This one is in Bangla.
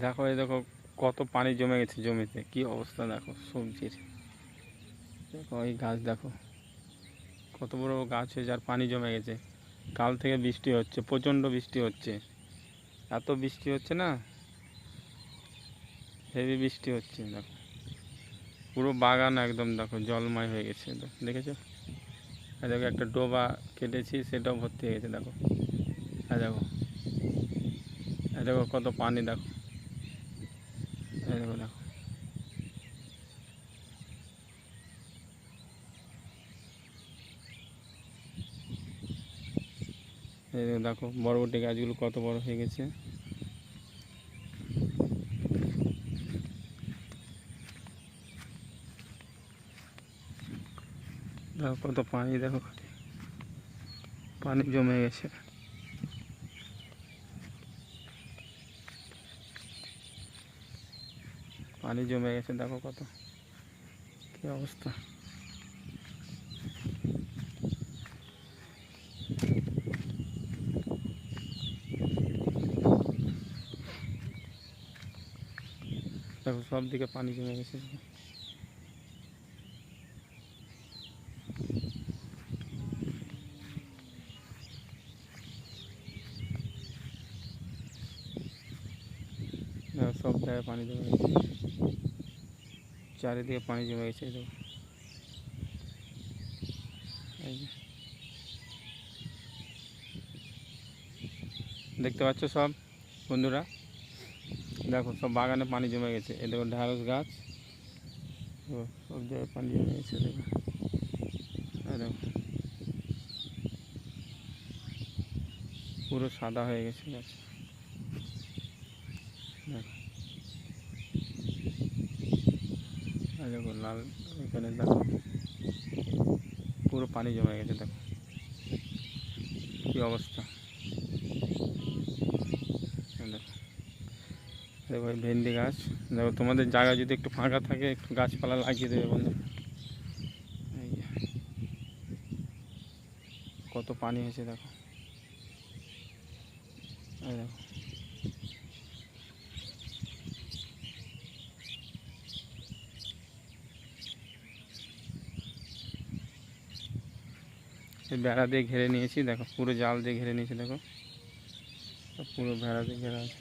দেখো এই দেখো কত পানি জমে গেছে জমিতে, কি অবস্থা দেখো সবজির। দেখো এই গাছ দেখো কত বড় গাছ হয়ে যার পানি জমে গেছে। কাল থেকে বৃষ্টি হচ্ছে, প্রচণ্ড বৃষ্টি হচ্ছে, এত বৃষ্টি হচ্ছে না, হেভি বৃষ্টি হচ্ছে। দেখো পুরো বাগান একদম দেখো জলময় হয়ে গেছে, দেখেছো? আর দেখো একটা ডোবা কেটেছি, সেটাও ভর্তি হয়ে গেছে দেখো। আর দেখো, আর দেখো কত পানি দেখো, এই দেখো দেখো। এই দেখো দেখো বরবটি গাছগুলো কত বড় হয়ে গেছে। দেখো কত পানি, দেখো পানি জমে গেছে, পানি জমে গেছে দেখো কত, কি অবস্থা। দেখো সব দিকে পানি জমে গেছে। দেখো সব জায়গায় পানি জমে গেছে, চারিদিকে পানি জমে গেছে। দেখো এই যে দেখতে পাচ্ছ সব বন্ধুরা, দেখো সব বাগানে পানি জমে গেছে। এই দেখো ঢ্যাঁড়স গাছ, সব জায়গায় পানি জমে গেছে। দেখো এই দেখো পুরো সাদা হয়ে গেছে গাছ। দেখো এই দেখো লাল, এখানে দেখো পুরো পানি জমে গেছে। দেখো কি অবস্থা। দেখো দেখো এই ভেন্ডি গাছ, দেখো তোমাদের জায়গা যদি একটু ফাঁকা থাকে একটু গাছপালা লাগিয়ে দেবে বন্ধু। এই যে কত পানি হয়েছে দেখো, এই দেখো এই বেড়া দিয়ে ঘিরে নিয়েছি, দেখো পুরো জাল দিয়ে ঘিরে নিয়েছি। দেখো পুরো বেড়া দিয়ে ঘেরা আছে।